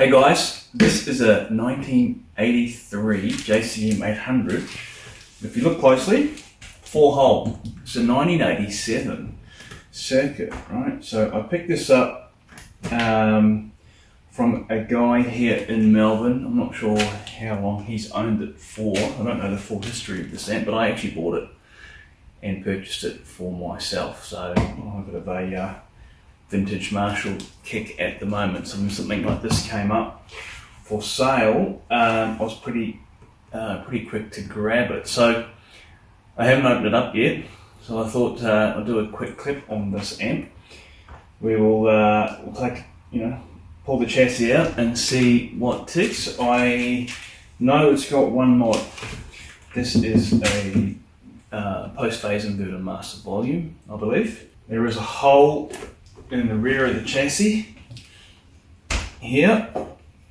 Hey guys, this is a 1983 JCM800. If you look closely, 4-hole. It's a 1987 circuit, right? So I picked this up from a guy here in Melbourne. I'm not sure how long he's owned it for. I don't know the full history of this amp, but I actually bought it and purchased it for myself. So I've got a vintage Marshall kick at the moment. So when something like this came up for sale, I was pretty quick to grab it. So I haven't opened it up yet, so I thought I'll do a quick clip on this amp. We'll take, pull the chassis out and see what ticks. I know it's got one mod. This is a post-phase inverter master volume, I believe. There is a hole in the rear of the chassis here.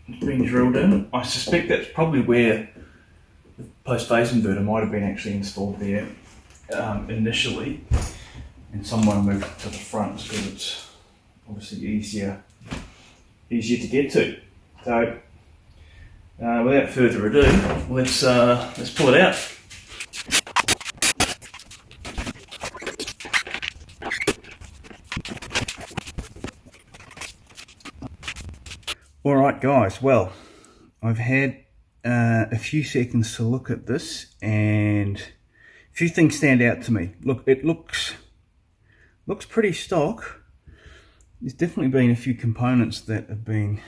It's been drilled in. I suspect that's probably where the post-phase inverter might have been actually installed there initially, and someone moved it to the front because it's obviously easier to get to. So without further ado, let's pull it out. Alright guys, well, I've had a few seconds to look at this and a few things stand out to me. Look, it looks pretty stock. There's definitely been a few components that have been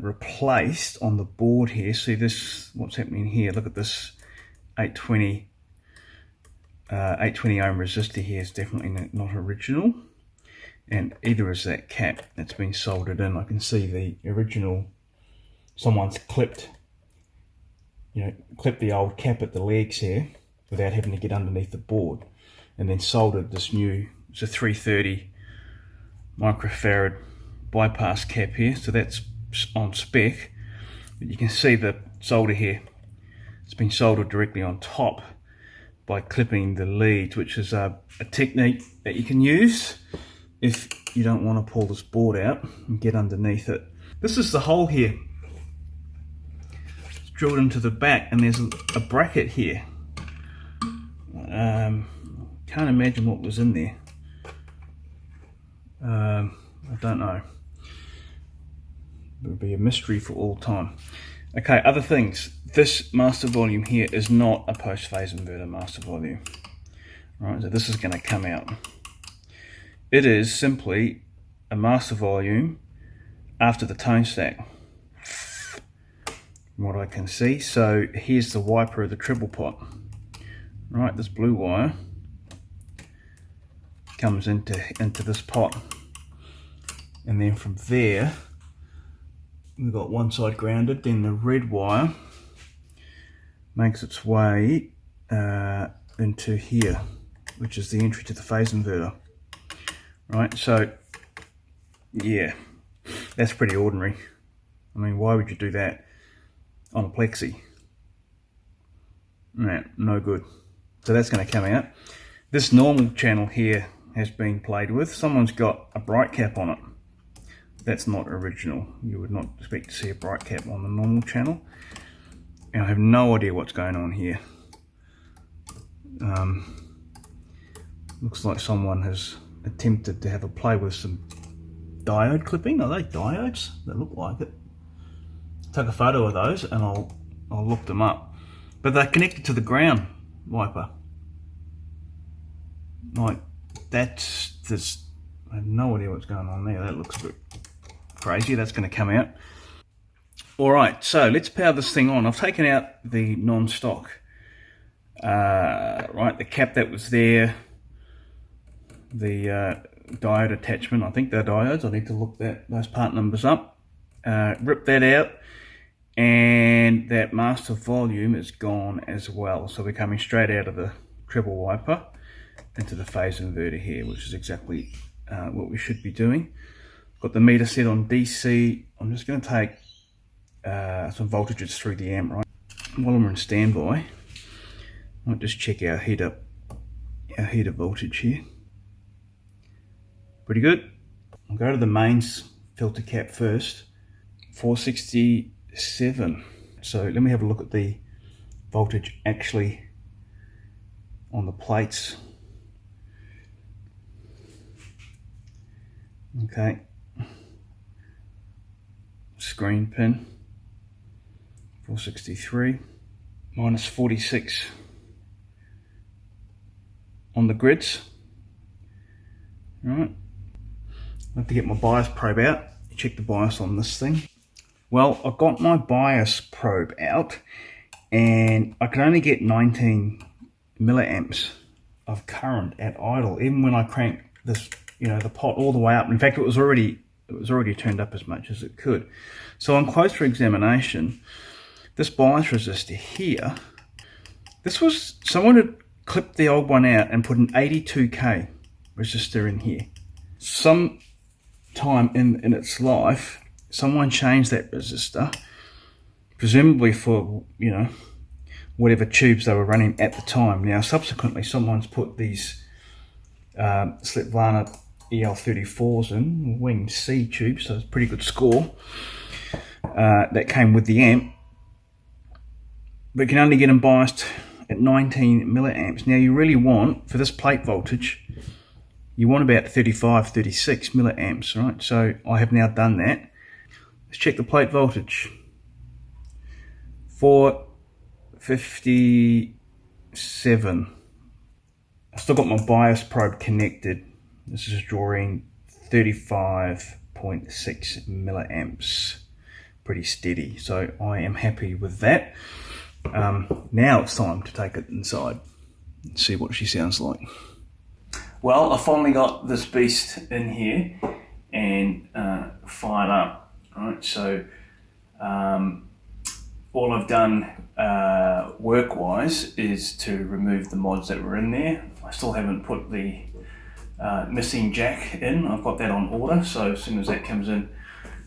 replaced on the board here. See this, what's happening here? Look at this 820 ohm resistor here is definitely not original. And either is that cap that's been soldered in. I can see the original, someone's clipped the old cap at the legs here without having to get underneath the board, and then soldered this new, it's a 330 microfarad bypass cap here, so that's on spec, but you can see the solder here. It's been soldered directly on top by clipping the leads, which is a technique that you can use if you don't want to pull this board out and get underneath it. This is the hole here. It's drilled into the back, and there's a bracket here. Can't imagine what was in there. I don't know. It would be a mystery for all time. Okay, other things. This master volume here is not a post-phase inverter master volume. Right, so this is going to come out. It is simply a master volume after the tone stack, from what I can see. So here's the wiper of the treble pot. Right, this blue wire comes into this pot, and then from there we've got one side grounded. Then the red wire makes its way into here, which is the entry to the phase inverter. Right, so yeah, that's pretty ordinary. I mean, why would you do that on a Plexi? No good. So that's going to come out. This normal channel here has been played with. Someone's got a bright cap on it. That's not original. You would not expect to see a bright cap on the normal channel. And I have no idea what's going on here. Looks like someone has attempted to have a play with some diode clipping. Are they diodes? They look like it. Take a photo of those and I'll look them up. But they're connected to the ground wiper. Like that's just, I have no idea what's going on there. That looks a bit crazy. That's going to come out. Alright, so let's power this thing on. I've taken out the non-stock. Right, the cap that was there, the diode attachment, I think they're diodes. I need to look those part numbers up. Rip that out, and that master volume is gone as well. So we're coming straight out of the treble wiper into the phase inverter here, which is exactly what we should be doing. Got the meter set on DC. I'm just going to take some voltages through the amp, right? While I'm on standby, I might just check our heater voltage here. Pretty good. I'll go to the mains filter cap first. 467. So let me have a look at the voltage actually on the plates. Okay, screen pin 463 minus 46 on the grids. Right, I have to get my bias probe out, check the bias on this thing. Well, I've got my bias probe out and I can only get 19 milliamps of current at idle, even when I crank this, the pot all the way up. In fact, it was already turned up as much as it could. So on closer examination, this bias resistor here, someone had clipped the old one out and put an 82k resistor in here. Some time in its life, someone changed that resistor, presumably for, whatever tubes they were running at the time. Now, subsequently, someone's put these Svetlana EL34s in, wing C tubes, so it's a pretty good score. That came with the amp, but you can only get them biased at 19 milliamps. Now, you really want, for this plate voltage, you want about 35, 36 milliamps, right? So I have now done that. Let's check the plate voltage. 457. I've still got my bias probe connected. This is drawing 35.6 milliamps. Pretty steady, so I am happy with that. Now it's time to take it inside and see what she sounds like. Well, I finally got this beast in here and fired up. Right, so all I've done work-wise is to remove the mods that were in there. I still haven't put the missing jack in. I've got that on order, so as soon as that comes in,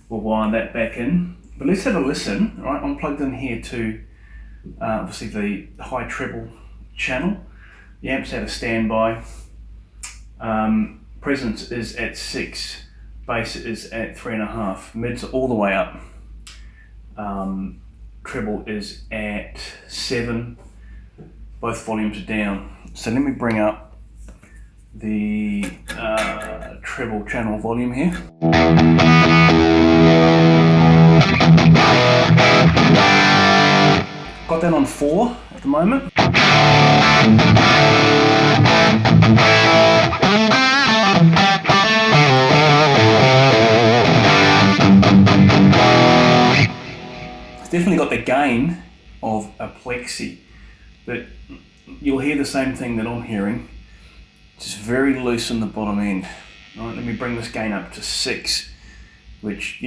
we'll wire that back in. But let's have a listen. Right, I'm plugged in here to obviously the high treble channel. The amp's at a standby. Presence is at 6, bass is at 3.5, mids all the way up. Treble is at 7, both volumes are down. So let me bring up the treble channel volume here. Got that on 4 at the moment. It's definitely got the gain of a Plexi, but you'll hear the same thing that I'm hearing. Just very loose in the bottom end. Right, let me bring this gain up to 6, which,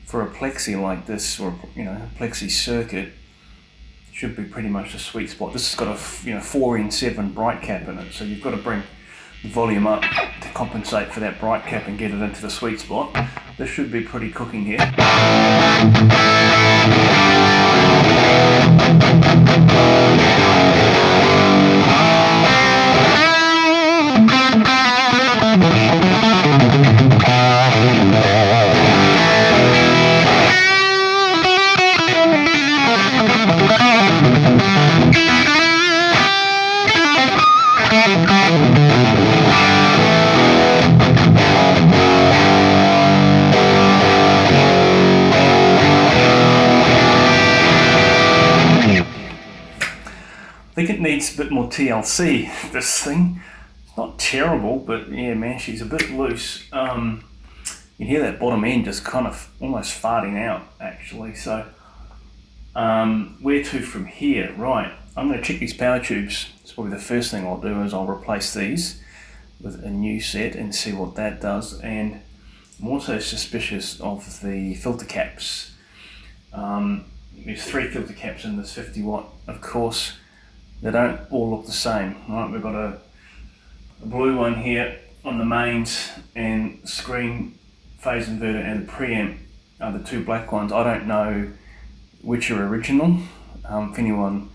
for a Plexi like this, or a Plexi circuit, should be pretty much the sweet spot. This has got a 4N7 bright cap in it, so you've got to bring the volume up to compensate for that bright cap and get it into the sweet spot. This should be pretty cooking here. I think it needs a bit more TLC, this thing. It's not terrible, but yeah, man, she's a bit loose. You can hear that bottom end just kind of almost farting out, actually. So, where to from here? Right, I'm going to check these power tubes. It's probably the first thing I'll do is I'll replace these with a new set and see what that does. And I'm also suspicious of the filter caps. There's 3 filter caps in this 50 watt, of course. They don't all look the same, right? We've got a blue one here on the mains, and screen, phase inverter and the preamp are the 2 black ones. I don't know which are original. If anyone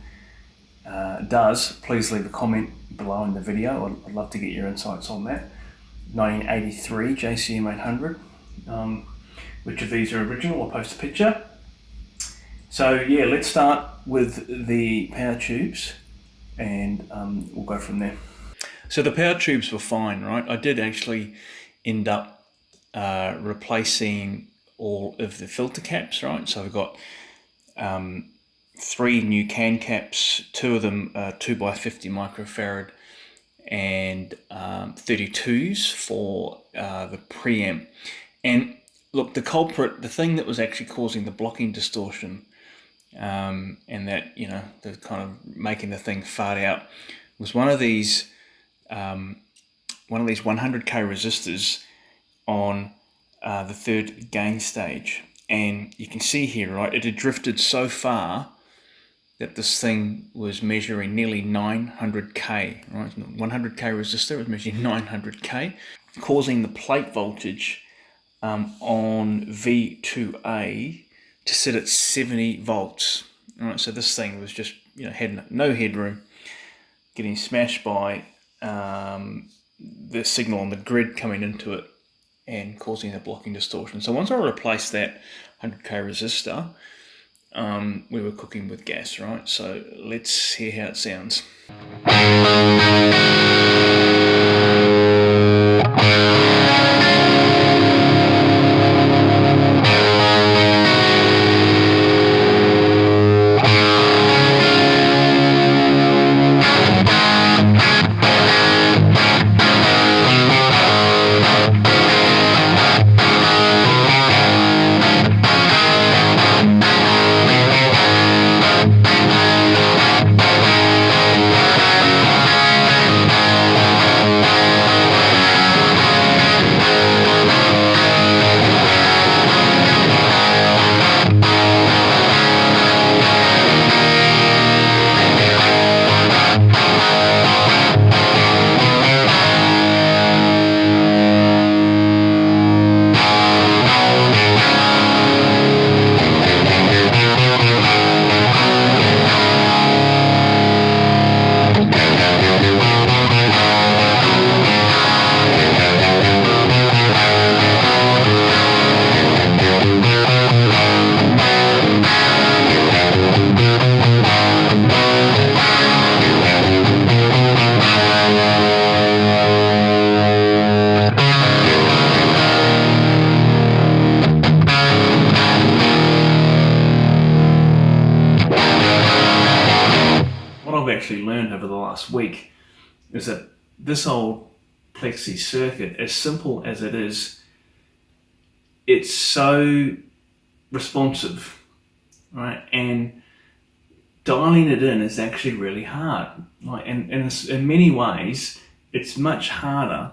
does, please leave a comment below in the video. I'd love to get your insights on that. 1983 JCM800. which of these are original. I'll post a picture. So yeah, let's start with the power tubes, and we'll go from there. So the power tubes were fine, right? I did actually end up replacing all of the filter caps, right? So I've got 3 new can caps, 2 of them 2x50 microfarad, and 32s for the preamp. And look, the culprit, the thing that was actually causing the blocking distortion, and that, you know, the kind of making the thing fart out, was one of these 100k resistors on the 3rd gain stage. And you can see here, right, it had drifted so far that this thing was measuring nearly 900k, right? 100k resistor was measuring 900k, causing the plate voltage on V2A to sit at 70 volts. All right, so this thing was just, you know, had no headroom, getting smashed by the signal on the grid coming into it and causing the blocking distortion. So once I replaced that 100k resistor, we were cooking with gas, right? So let's hear how it sounds. Actually learned over the last week is that this old Plexi circuit, as simple as it is, it's so responsive, right? And dialing it in is actually really hard. Like, and in many ways, it's much harder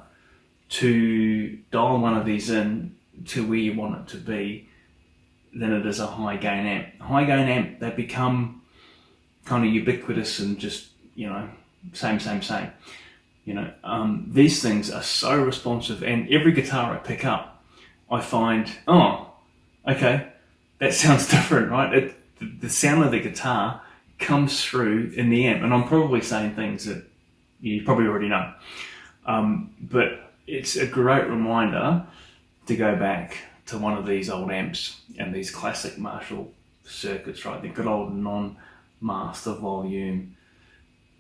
to dial one of these in to where you want it to be than it is a high gain amp. High gain amp, they become kind of ubiquitous and just, you know, same. You know, these things are so responsive, and every guitar I pick up, I find, oh, okay, that sounds different, right? The sound of the guitar comes through in the amp, and I'm probably saying things that you probably already know. But it's a great reminder to go back to one of these old amps and these classic Marshall circuits, right? The good old non-master volume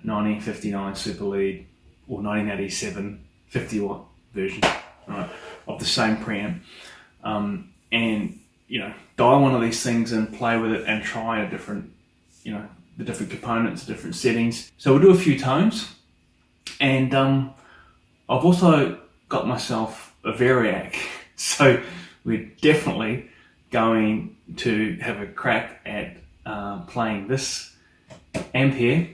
1959 Super Lead or 1987 50 watt version, right, of the same preamp. And, you know, dial one of these things and play with it and try a different, you know, the different components, different settings. So we'll do a few tones, and I've also got myself a Variac'd. So we're definitely going to have a crack at playing this amp here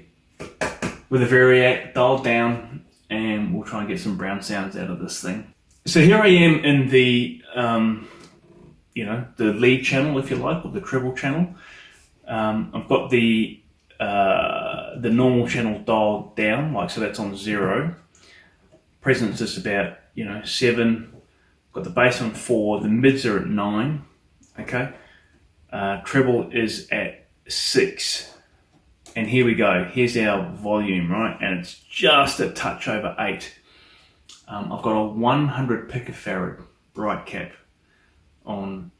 with a Variac'd dialed down, and we'll try and get some brown sounds out of this thing. So here I am in the, you know, the lead channel, if you like, or the treble channel. I've got the normal channel dialed down, like, so that's on 0. Presence is about, you know, 7. Got the bass on 4. The mids are at 9. Okay. Treble is at 6. And here we go. Here's our volume, right? And it's just a touch over 8. I've got a 100 picofarad bright cap. on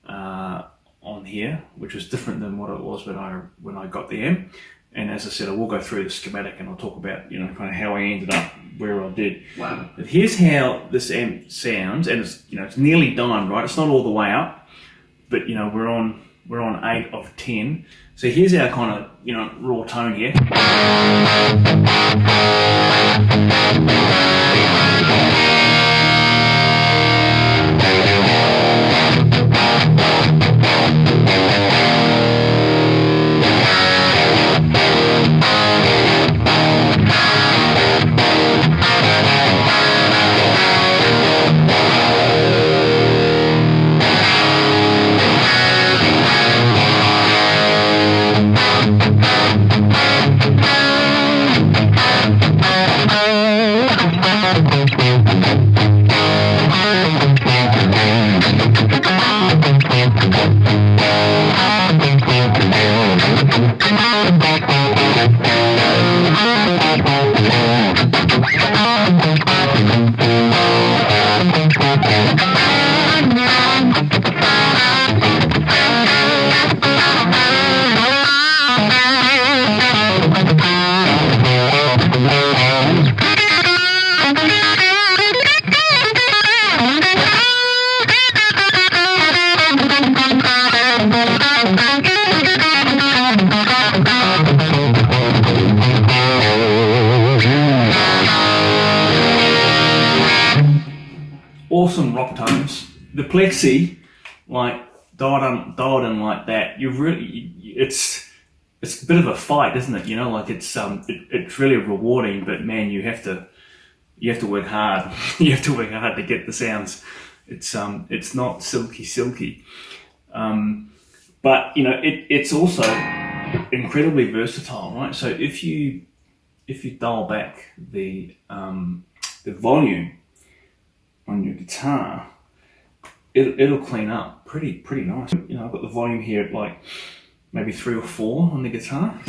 here, which was different than what it was when I got the amp. And as I said, I will go through the schematic and I'll talk about, you know, kind of how I ended up where I did. Wow. But here's how this amp sounds, and it's, you know, it's nearly done, right? It's not all the way up, but you know, we're on 8 of 10. So here's our kind of, you know, raw tone here. Awesome rock tones. The Plexi, like dialed in like that, it's a bit of a fight, isn't it? You know, like it's really rewarding, but man, you have to work hard. You have to work hard to get the sounds. It's not silky, but you know, it's also incredibly versatile, right? So if you dial back the volume on your guitar, it'll clean up pretty nice. You know, I've got the volume here at like maybe 3 or 4 on the guitar.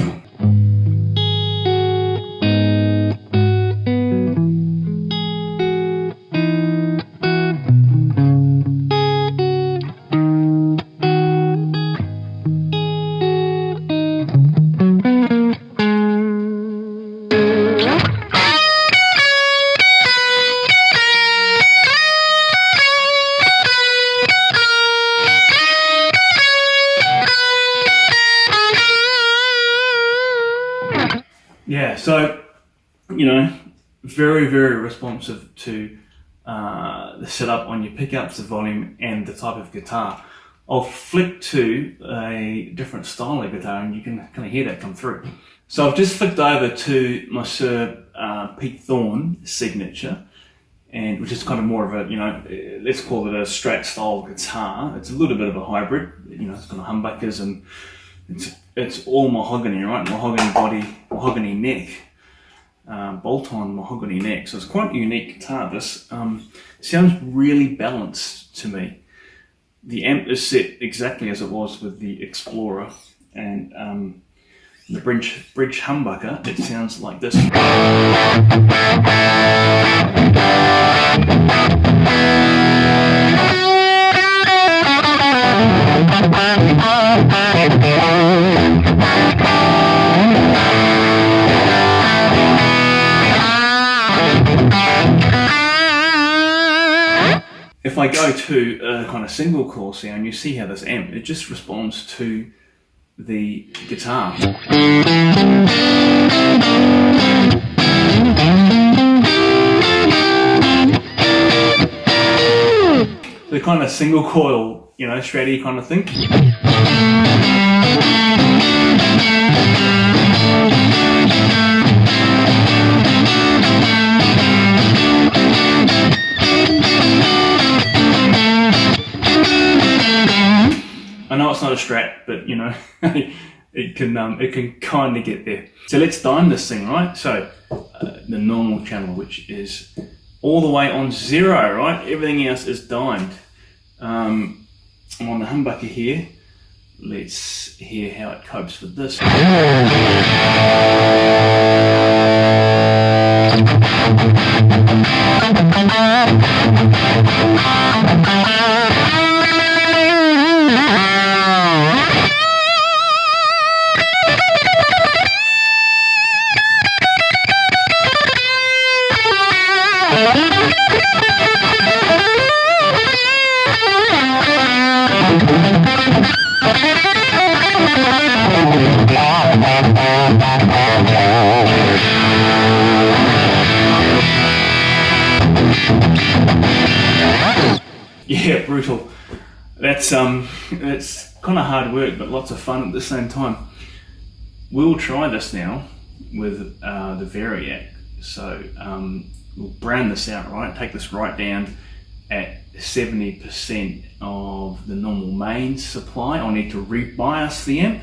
Yeah, so, you know, very responsive to the setup on your pickups, the volume, and the type of guitar. I'll flick to a different style of guitar and you can kind of hear that come through. So I've just flicked over to my Sir Pete Thorne signature, and which is kind of more of a, you know, let's call it a Strat style guitar. It's a little bit of a hybrid, you know, it's got humbuckers and it's all mahogany, right? Mahogany body, mahogany neck, bolt-on mahogany neck. So it's quite a unique guitar. This sounds really balanced to me. The amp is set exactly as it was with the Explorer, and the bridge humbucker, it sounds like this. If I go to a kind of single coil sound, you see how this amp, it just responds to the guitar. The kind of single coil, you know, Stratty kind of thing. I know it's not a Strat, but you know, it can kind of get there. So let's dime this thing, right? So the normal channel, which is all the way on 0, right? Everything else is dimed. I'm on the humbucker here. Let's hear how it copes with this. Yeah, brutal. That's kind of hard work, but lots of fun at the same time. We'll try this now with the Variac'd. So we'll brown this out, right? Take this right down at 70% of the normal mains supply. I need to rebias the amp,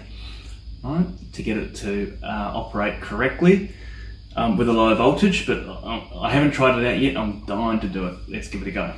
right, to get it to operate correctly with a low voltage, but I haven't tried it out yet. I'm dying to do it. Let's give it a go.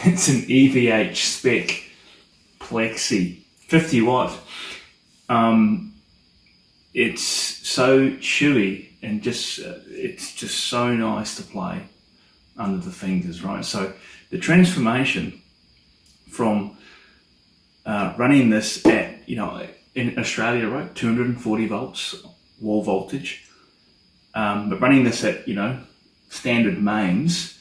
It's an EVH spec Plexi, 50 watt. it's so chewy and just it's just so nice to play under the fingers, right? So the transformation from running this at, in Australia, right, 240 volts wall voltage, but running this at, standard mains,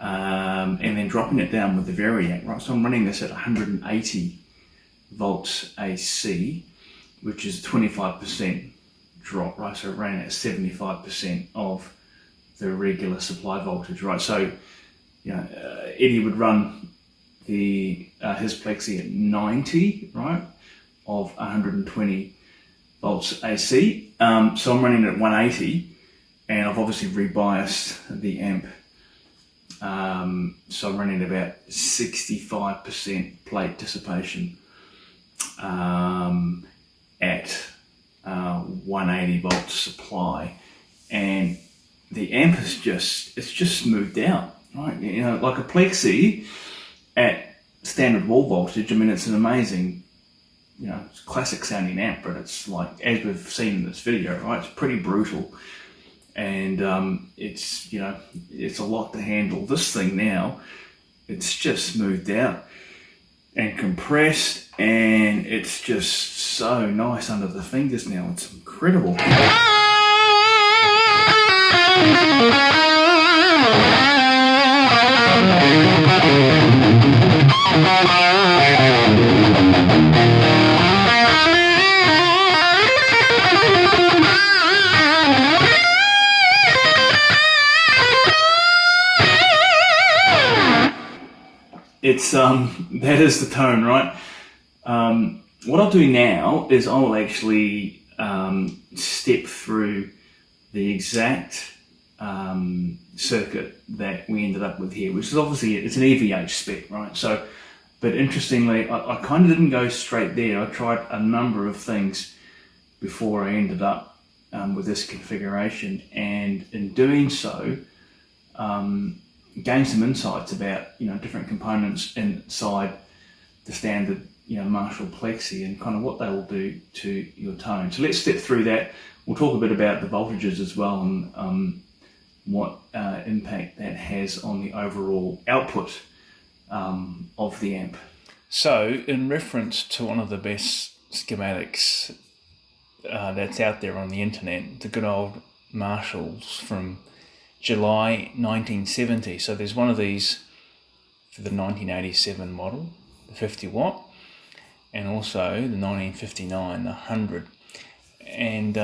and then dropping it down with the Variac'd, right? So I'm running this at 180 volts AC, which is 25% drop, right? So running at 75% of the regular supply voltage, right? So, Eddie would run his Plexi at 90, right, of 120 volts AC. So I'm running at 180, and I've obviously rebiased the amp. So I'm running about 65% plate dissipation at 180 volt supply, and the amp is just smoothed out, right? Like a Plexi at standard wall voltage. I mean, it's an amazing, it's a classic sounding amp, but it's like, as we've seen in this video, right, it's pretty brutal, and it's a lot to handle. This thing now, it's just smoothed out and compressed, and it's just so nice under the fingers now. It's incredible. It's that is the tone, right? What I'll do now is I'll actually step through the exact circuit that we ended up with here, which is obviously, it's an EVH spec, right? So, but interestingly, I kind of didn't go straight there. I tried a number of things before I ended up with this configuration, and in doing so, gained some insights about different components inside the standard Marshall Plexi, and kind of what they will do to your tone. So let's step through that. We'll talk a bit about the voltages as well, and what impact that has on the overall output of the amp. So in reference to one of the best schematics that's out there on the internet, the good old Marshalls from July 1970. So there's one of these for the 1987 model, the 50 watt, and also the 1959, the 100. And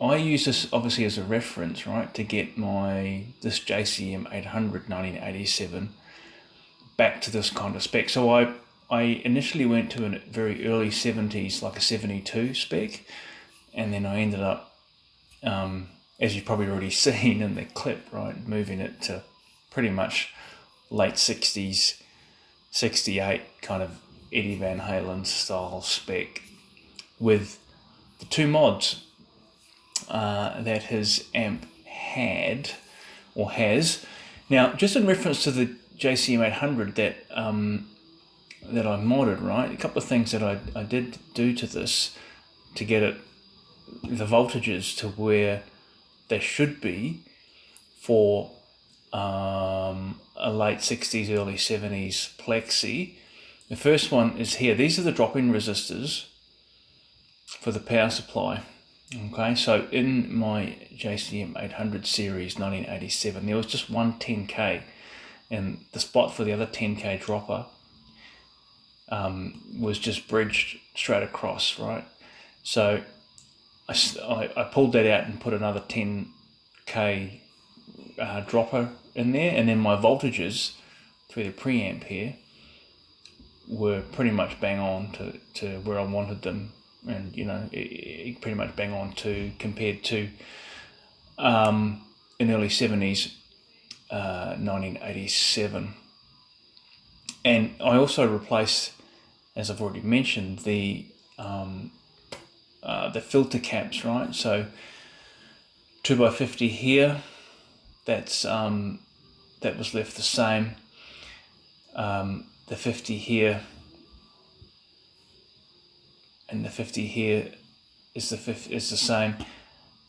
I use this obviously as a reference, right, to get this JCM800 1987 back to this kind of spec. So I initially went to a very early 70s, like a 72 spec, and then I ended up, as you've probably already seen in the clip, right, moving it to pretty much late 60s, 68 kind of Eddie Van Halen style spec, with the two mods that his amp had or has. Now, just in reference to the JCM800 that I modded, right, a couple of things that I did do to this to get the voltages to where they should be for a late 60s, early 70s Plexi. The first one is here. These are the drop-in resistors for the power supply. Okay, so in my JCM800 series 1987, there was just one 10K, and the spot for the other 10K dropper was just bridged straight across, right? So I pulled that out and put another 10K dropper in there, and then my voltages through the preamp here were pretty much bang on to where I wanted them, and pretty much bang on to compared to in early 70s 1987. And I also replaced, as I've already mentioned, the filter caps, right? So 2x50 here, that was left the same. The 50 here and the 50 here is the same.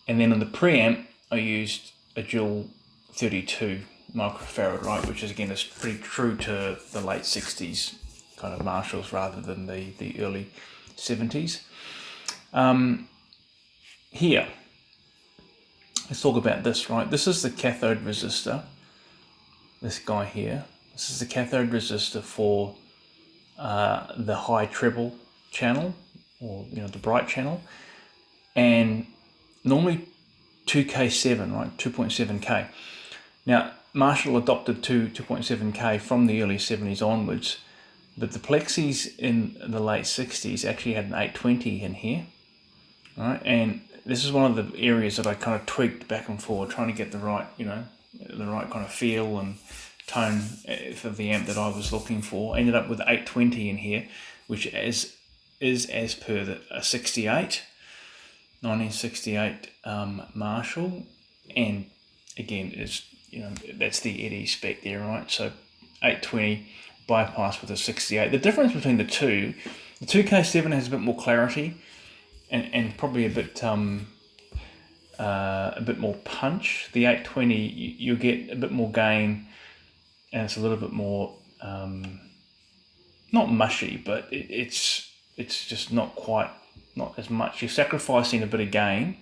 And then on the preamp, I used a dual 32 microfarad, right, which is again is pretty true to the late 60s kind of Marshalls rather than the early 70s. Here, let's talk about this, right? This is the cathode resistor, this guy here. This is the cathode resistor for the high treble channel, or the bright channel, and normally 2K7, right, 2.7K. Now, Marshall adopted 2.7K from the early 70s onwards, but the Plexis in the late 60s actually had an 820 in here, right? And this is one of the areas that I kind of tweaked back and forward, trying to get the right, the right kind of feel and tone for the amp that I was looking for. I ended up with 820 in here, which is as per the 1968 Marshall, and again is that's the Eddie spec there, right? So 820 bypass with a 68. The difference between the 2K7 has a bit more clarity and probably a bit more punch. The 820 you get a bit more gain, and it's a little bit more not mushy, but it's just not as much. You're sacrificing a bit of gain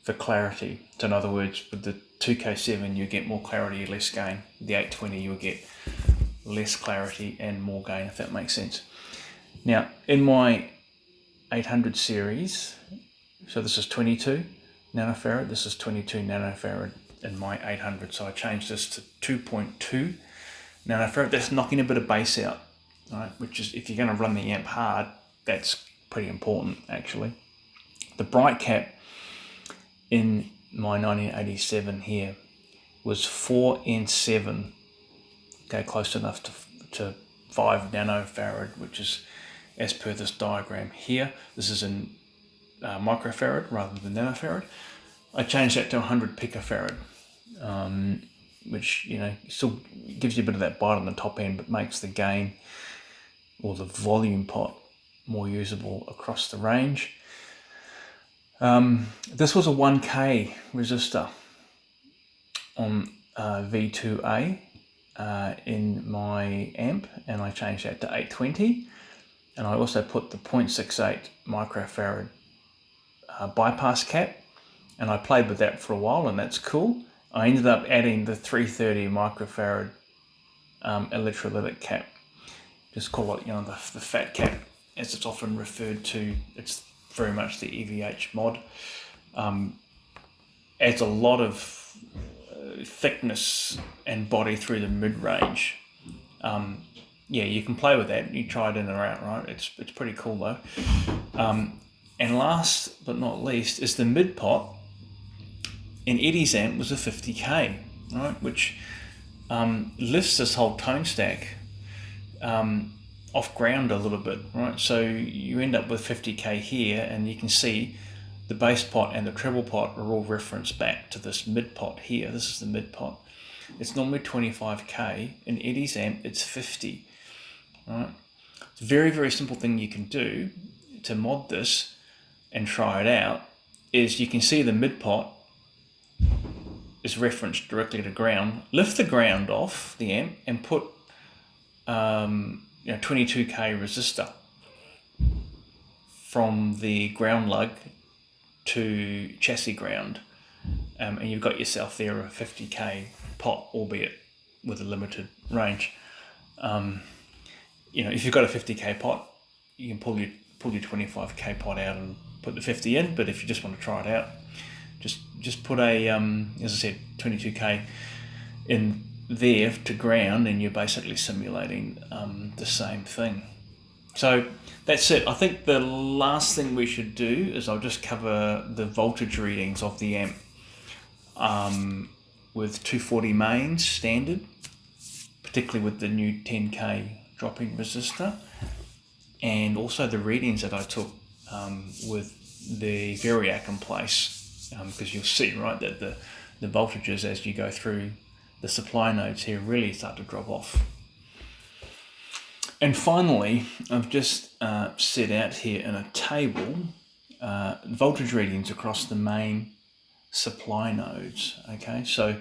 for clarity. So in other words, with the 2K7 you get more clarity, less gain. The 820 you'll get less clarity and more gain, if that makes sense. Now in my 800 series, so this is 22 nanofarad, this is 22 nanofarad in my 800, so I changed this to 2.2 nanofarad. That's knocking a bit of bass out, right? Which is, if you're going to run the amp hard, that's pretty important actually. The bright cap in my 1987 here was 4N7, okay, close enough to 5 nanofarad, which is as per this diagram here. This is in microfarad rather than nanofarad. I changed that to 100 picofarad, which still gives you a bit of that bite on the top end, but makes the gain or the volume pot more usable across the range. This was a 1K resistor on V2A in my amp, and I changed that to 820, and I also put the 0.68 microfarad bypass cap, and I played with that for a while, and that's cool. I ended up adding the 330 microfarad electrolytic cap. Just call it the fat cap, as it's often referred to. It's very much the EVH mod. Adds a lot of thickness and body through the mid-range. Yeah, you can play with that. You try it in or out, right? It's pretty cool though. And last but not least is the mid pot. In Eddie's amp was a 50K, right? Which lifts this whole tone stack off ground a little bit, right? So you end up with 50K here, and you can see the bass pot and the treble pot are all referenced back to this mid pot here. This is the mid pot. It's normally 25K. In Eddie's amp, it's 50, right? It's a very, very simple thing you can do to mod this and try it out is you can see the mid pot is referenced directly to ground. Lift the ground off the amp and put 22K resistor from the ground lug to chassis ground, and you've got yourself there a 50K pot, albeit with a limited range. If you've got a 50K pot, you can pull your 25K pot out and put the 50 in. But if you just want to try it out, just put a as I said, 22K in there to ground, and you're basically simulating the same thing. So that's it. I think the last thing we should do is I'll just cover the voltage readings of the amp with 240 mains standard, particularly with the new 10K drop-in resistor, and also the readings that I took with the Variac'd in place, because you'll see, right, that the voltages as you go through the supply nodes here really start to drop off. And finally, I've just set out here in a table voltage readings across the main supply nodes. Okay, so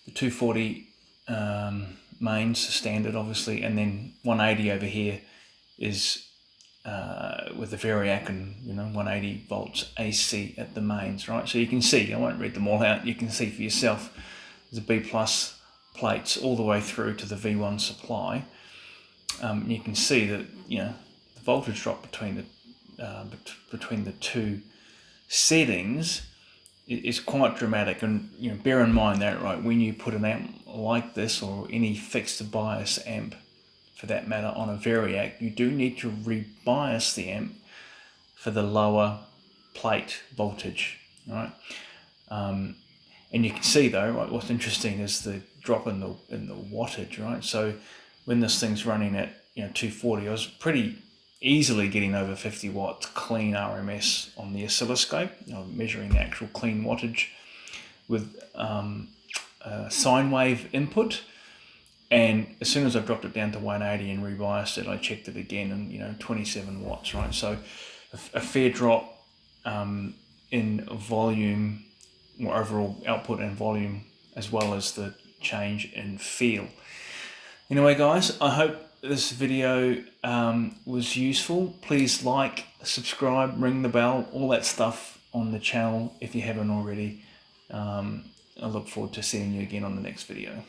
the 240 mains standard, obviously, and then 180 over here is with the Variac'd and 180 volts AC at the mains, right? So you can see, I won't read them all out, you can see for yourself, there's a B plus plates all the way through to the V1 supply. You can see that the voltage drop between the two settings is quite dramatic, and bear in mind that, right, when you put an amp like this, or any fixed bias amp for that matter, on a Variac'd, you do need to rebias the amp for the lower plate voltage, right? And you can see though, right, what's interesting is the drop in the wattage, right? So when this thing's running at 240, I was pretty easily getting over 50 watts clean RMS on the oscilloscope, measuring the actual clean wattage with sine wave input. And as soon as I dropped it down to 180 and rebiased it, I checked it again, and 27 watts, right? So a fair drop in volume, or overall output and volume, as well as the change in feel. Anyway, guys, I hope this video was useful. Please like, subscribe, ring the bell, all that stuff on the channel if you haven't already. I look forward to seeing you again on the next video.